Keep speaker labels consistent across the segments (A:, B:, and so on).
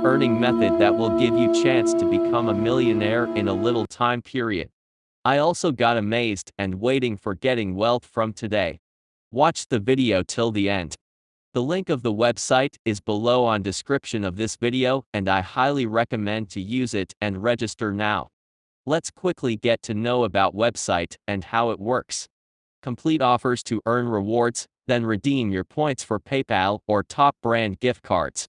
A: earning method that will give you chance to become a millionaire in a little time period. I also got amazed and waiting for getting wealth from today. Watch the video till the end. The link of the website is below on description of this video and I highly recommend to use it and register now. Let's quickly get to know about website and how it works. Complete offers to earn rewards, then redeem your points for PayPal or top brand gift cards.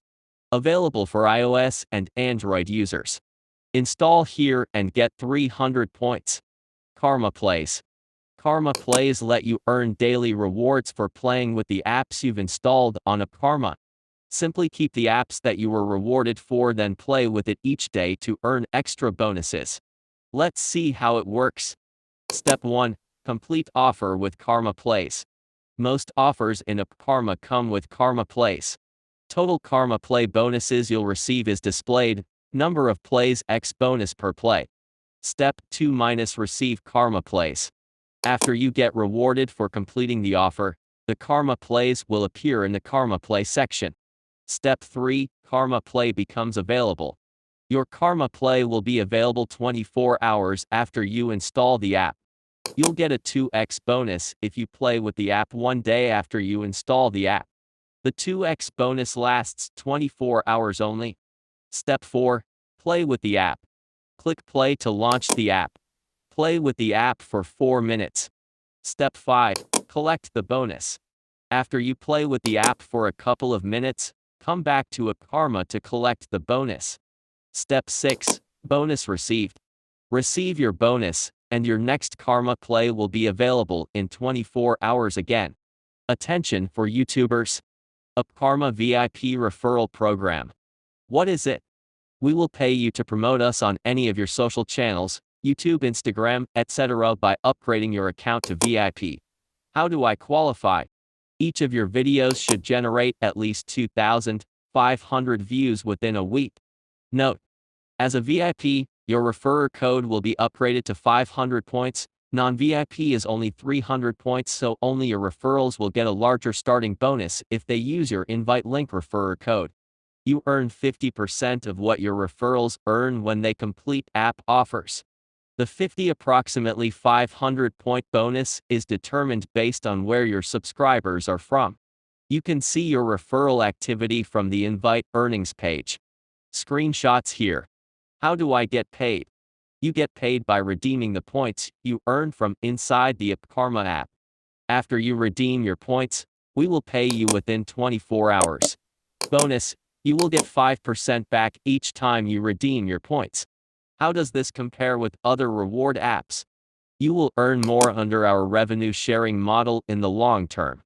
A: Available for iOS and Android users. Install here and get 300 points. Karma Plays. Karma Plays let you earn daily rewards for playing with the apps you've installed on APPKARMA. Simply keep the apps that you were rewarded for, then play with it each day to earn extra bonuses. Let's see how it works. Step 1. Complete offer with Karma Plays. Most offers in APPKARMA come with Karma Plays. Total Karma Play bonuses you'll receive is displayed, number of plays x bonus per play. Step 2. Receive Karma Plays. After you get rewarded for completing the offer, the Karma Plays will appear in the Karma Play section. Step 3. Karma Play becomes available. Your Karma Play will be available 24 hours after you install the app. You'll get a 2x bonus if you play with the app one day after you install the app. The 2x bonus lasts 24 hours only. Step 4. Play with the app. Click play to launch the app. Play with the app for 4 minutes. Step 5. Collect the bonus. After you play with the app for a couple of minutes, come back to APPKARMA to collect the bonus. Step 6. Bonus received. Receive your bonus, and your next Karma Play will be available in 24 hours again. Attention for YouTubers. APPKARMA VIP Referral Program. What is it? We will pay you to promote us on any of your social channels, YouTube, Instagram, etc. by upgrading your account to VIP. How do I qualify? Each of your videos should generate at least 2,500 views within a week. Note: as a VIP, your referrer code will be upgraded to 500 points. Non-VIP is only 300 points, so only your referrals will get a larger starting bonus if they use your invite link referrer code. You earn 50% of what your referrals earn when they complete app offers. The approximately 500 point bonus is determined based on where your subscribers are from. You can see your referral activity from the invite earnings page. Screenshots here. How do I get paid? You get paid by redeeming the points you earn from inside the APPKARMA app. After you redeem your points, we will pay you within 24 hours. Bonus: you will get 5% back each time you redeem your points. How does this compare with other reward apps? You will earn more under our revenue sharing model in the long term.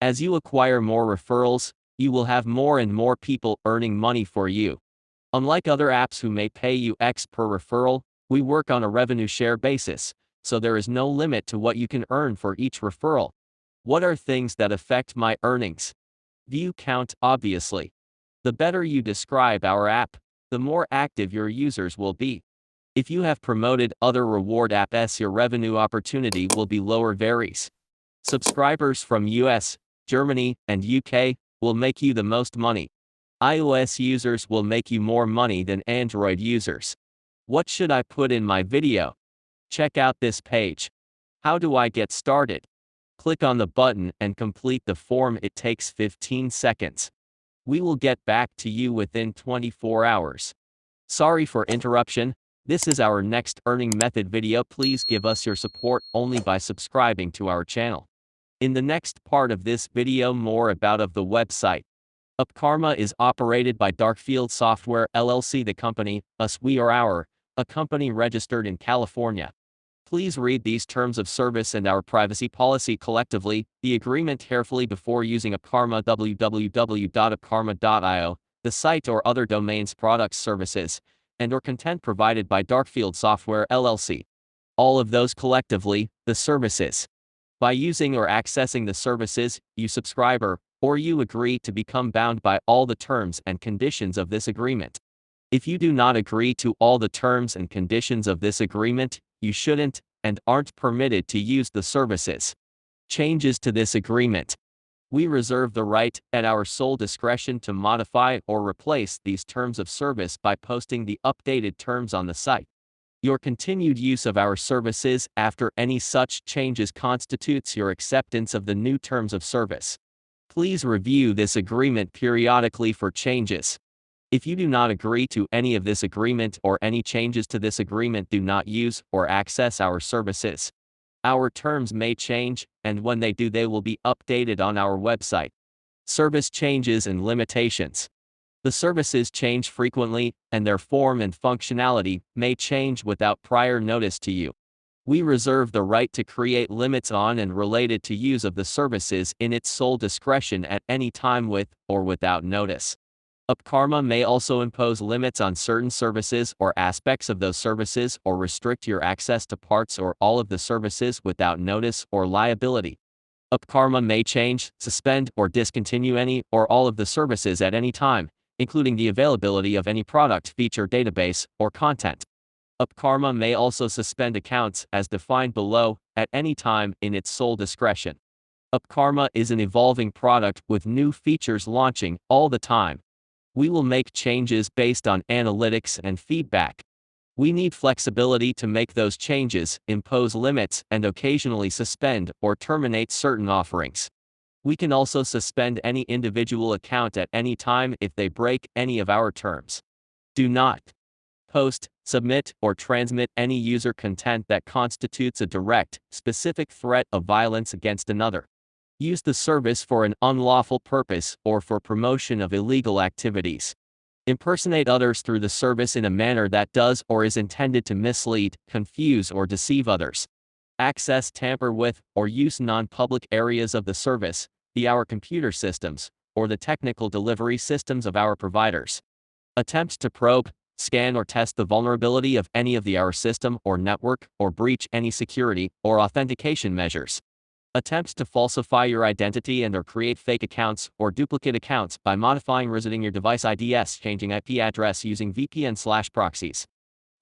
A: As you acquire more referrals, you will have more and more people earning money for you. Unlike other apps who may pay you X per referral, we work on a revenue share basis, so there is no limit to what you can earn for each referral. What are things that affect my earnings? View count, obviously. The better you describe our app, the more active your users will be. If you have promoted other reward apps, your revenue opportunity will be lower. Varies. Subscribers from US, Germany, and UK will make you the most money. iOS users will make you more money than Android users. What should I put in my video? Check out this page. How do I get started? Click on the button and complete the form. It takes 15 seconds. We will get back to you within 24 hours. Sorry for interruption. This is our next earning method video. Please give us your support only by subscribing to our channel. In the next part of this video, more about of the website. APPKARMA is operated by Darkfield Software LLC. The company, us, we are our, a company registered in California. Please read these terms of service and our privacy policy collectively, the agreement carefully before using APPKARMA. www.appkarma.io, the site or other domains, products, services, and/or content provided by Darkfield Software LLC. All of those collectively, the services. By using or accessing the services, you subscriber, or you agree to become bound by all the terms and conditions of this agreement. If you do not agree to all the terms and conditions of this agreement, you shouldn't and aren't permitted to use the services. Changes to this agreement. We reserve the right, at our sole discretion, to modify or replace these terms of service by posting the updated terms on the site. Your continued use of our services after any such changes constitutes your acceptance of the new terms of service. Please review this agreement periodically for changes. If you do not agree to any of this agreement or any changes to this agreement, do not use or access our services. Our terms may change, and when they do, they will be updated on our website. Service changes and limitations. The services change frequently, and their form and functionality may change without prior notice to you. We reserve the right to create limits on and related to use of the services in its sole discretion at any time with or without notice. APPKARMA may also impose limits on certain services or aspects of those services, or restrict your access to parts or all of the services without notice or liability. APPKARMA may change, suspend, or discontinue any or all of the services at any time, including the availability of any product, feature, database, or content. APPKARMA may also suspend accounts as defined below at any time in its sole discretion. APPKARMA is an evolving product with new features launching all the time. We will make changes based on analytics and feedback. We need flexibility to make those changes, impose limits, and occasionally suspend or terminate certain offerings. We can also suspend any individual account at any time if they break any of our terms. Do not post, submit, or transmit any user content that constitutes a direct, specific threat of violence against another. Use the service for an unlawful purpose or for promotion of illegal activities. Impersonate others through the service in a manner that does or is intended to mislead, confuse, or deceive others. Access, tamper with, or use non-public areas of the service, our computer systems, or the technical delivery systems of our providers. Attempt to probe, scan, or test the vulnerability of any of our system or network, or breach any security or authentication measures. Attempts to falsify your identity and/or create fake accounts or duplicate accounts by modifying, resetting your device IDs, changing IP address using VPN/proxies.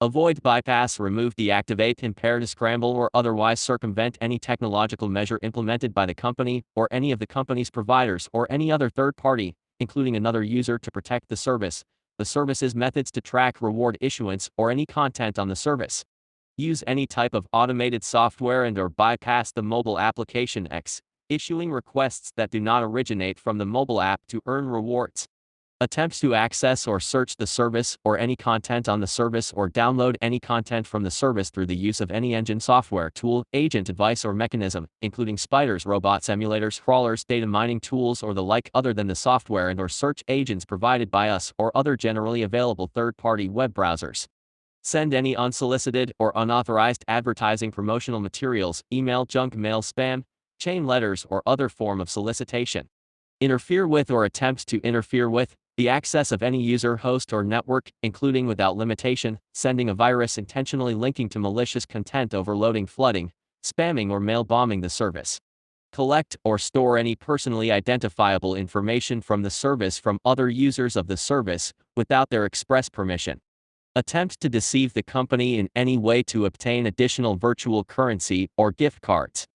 A: Avoid, bypass, remove, deactivate, impair, scramble, or otherwise circumvent any technological measure implemented by the company or any of the company's providers or any other third party, including another user, to protect the service's methods to track reward issuance or any content on the service. Use any type of automated software and/or bypass the mobile application issuing requests that do not originate from the mobile app to earn rewards. Attempt to access or search the service or any content on the service, or download any content from the service through the use of any engine, software, tool, agent, device, or mechanism, including spiders, robots, emulators, crawlers, data mining tools, or the like, other than the software and/or search agents provided by us or other generally available third-party web browsers. Send any unsolicited or unauthorized advertising, promotional materials, email, junk mail, spam, chain letters, or other form of solicitation. Interfere with or attempt to interfere with the access of any user, host, or network, including without limitation, sending a virus, intentionally linking to malicious content, overloading, flooding, spamming, or mail bombing the service. Collect or store any personally identifiable information from the service from other users of the service without their express permission. Attempt to deceive the company in any way to obtain additional virtual currency or gift cards.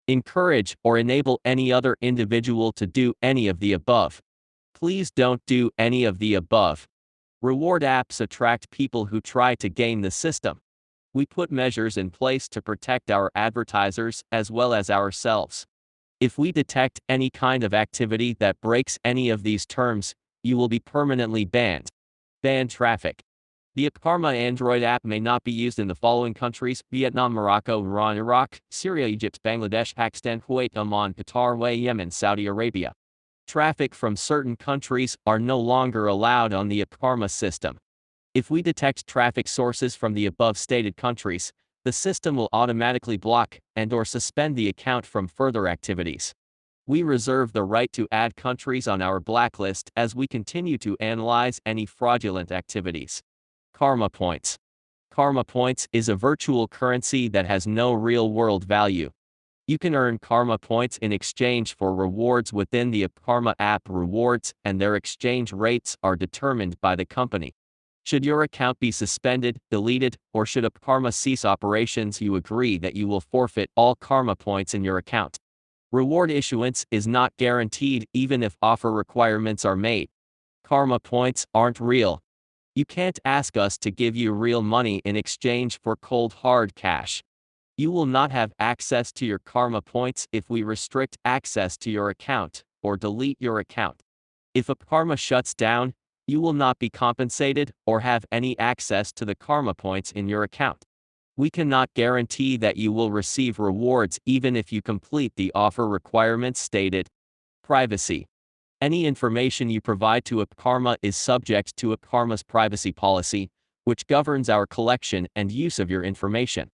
A: Encourage or enable any other individual to do any of the above. Please don't do any of the above. Reward apps attract people who try to game the system. We put measures in place to protect our advertisers as well as ourselves. If we detect any kind of activity that breaks any of these terms, you will be permanently banned. Ban traffic. The APPKARMA Android app may not be used in the following countries: Vietnam, Morocco, Iran, Iraq, Syria, Egypt, Bangladesh, Pakistan, Kuwait, Oman, Qatar, Yemen, Saudi Arabia. Traffic from certain countries are no longer allowed on the APPKARMA system. If we detect traffic sources from the above stated countries, the system will automatically block and/or suspend the account from further activities. We reserve the right to add countries on our blacklist as we continue to analyze any fraudulent activities. Karma Points. Karma Points is a virtual currency that has no real-world value. You can earn Karma Points in exchange for rewards within the APPKARMA app. Rewards and their exchange rates are determined by the company. Should your account be suspended, deleted, or should APPKARMA cease operations, you agree that you will forfeit all Karma Points in your account. Reward issuance is not guaranteed even if offer requirements are made. Karma points aren't real. You can't ask us to give you real money in exchange for cold hard cash. You will not have access to your karma points if we restrict access to your account or delete your account. If APPKARMA shuts down, you will not be compensated or have any access to the karma points in your account. We cannot guarantee that you will receive rewards even if you complete the offer requirements stated. Privacy. Any information you provide to APPKARMA is subject to APPKARMA's privacy policy, which governs our collection and use of your information.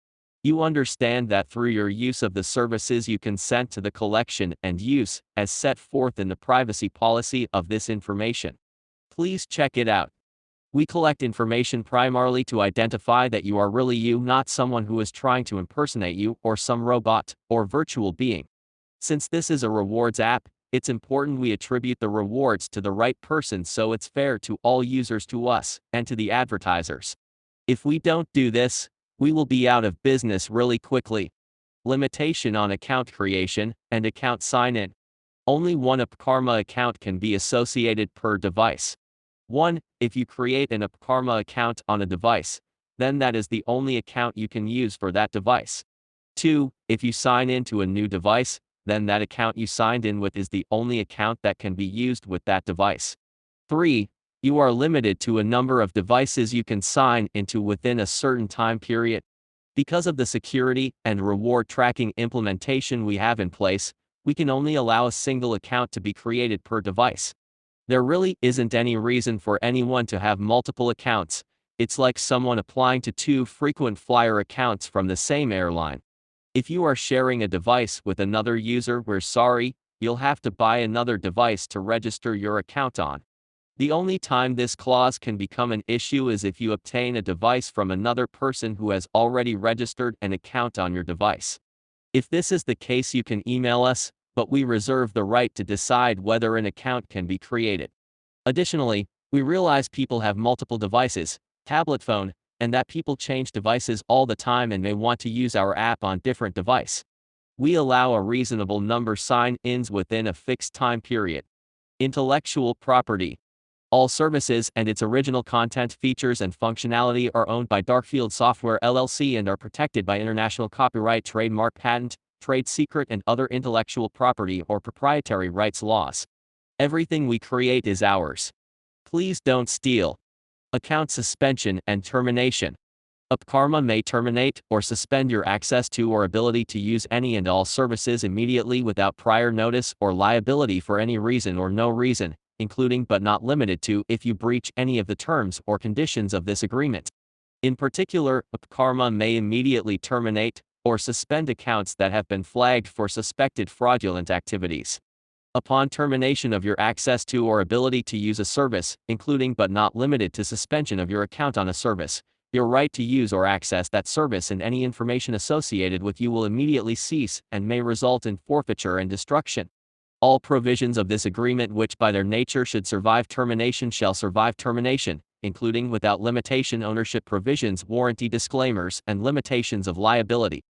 A: You understand that through your use of the services you consent to the collection and use, as set forth in the privacy policy of this information. Please check it out. We collect information primarily to identify that you are really you, not someone who is trying to impersonate you or some robot or virtual being. Since this is a rewards app, it's important we attribute the rewards to the right person so it's fair to all users, to us, and to the advertisers. If we don't do this, we will be out of business really quickly. Limitation on account creation and account sign-in. Only one APPKARMA account can be associated per device. 1. If you create an APPKARMA account on a device, then that is the only account you can use for that device. 2. If you sign in to a new device, then that account you signed in with is the only account that can be used with that device. 3. You are limited to a number of devices you can sign into within a certain time period. Because of the security and reward tracking implementation we have in place, we can only allow a single account to be created per device. There really isn't any reason for anyone to have multiple accounts. It's like someone applying to 2 frequent flyer accounts from the same airline. If you are sharing a device with another user, we're sorry, you'll have to buy another device to register your account on. The only time this clause can become an issue is if you obtain a device from another person who has already registered an account on your device. If this is the case, you can email us, but we reserve the right to decide whether an account can be created. Additionally, we realize people have multiple devices, tablet phone, and that people change devices all the time and may want to use our app on different device. We allow a reasonable number sign-ins within a fixed time period. Intellectual property. All services and its original content, features, and functionality are owned by Darkfield Software LLC and are protected by international copyright, trademark, patent, trade secret, and other intellectual property or proprietary rights laws. Everything we create is ours. Please don't steal. Account suspension and termination. APPKARMA may terminate or suspend your access to or ability to use any and all services immediately without prior notice or liability for any reason or no reason, including but not limited to if you breach any of the terms or conditions of this agreement. In particular, APPKARMA may immediately terminate or suspend accounts that have been flagged for suspected fraudulent activities. Upon termination of your access to or ability to use a service, including but not limited to suspension of your account on a service, your right to use or access that service and any information associated with you will immediately cease and may result in forfeiture and destruction. All provisions of this agreement which by their nature should survive termination shall survive termination, including without limitation ownership provisions, warranty disclaimers, and limitations of liability.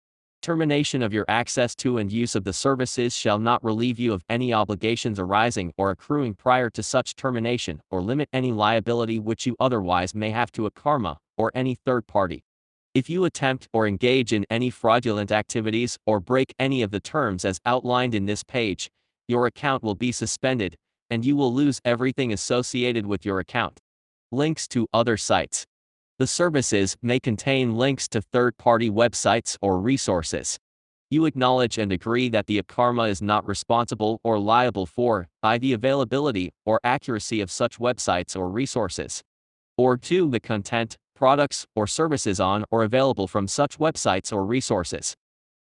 A: Termination of your access to and use of the services shall not relieve you of any obligations arising or accruing prior to such termination or limit any liability which you otherwise may have to APPKARMA or any third party. If you attempt or engage in any fraudulent activities or break any of the terms as outlined in this page, your account will be suspended, and you will lose everything associated with your account. Links to other sites. The services may contain links to third-party websites or resources. You acknowledge and agree that the APPKARMA is not responsible or liable for the availability or accuracy of such websites or resources, or 2. the content, products, or services on or available from such websites or resources.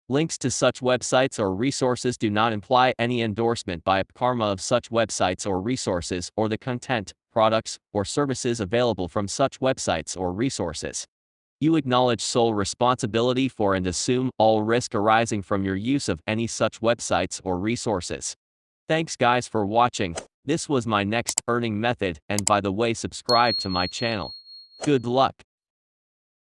A: Links to such websites or resources do not imply any endorsement by APPKARMA of such websites or resources or the content, products, or services available from such websites or resources. You acknowledge sole responsibility for and assume all risk arising from your use of any such websites or resources. Thanks guys for watching. This was my next earning method, and by the way, subscribe to my channel. Good luck.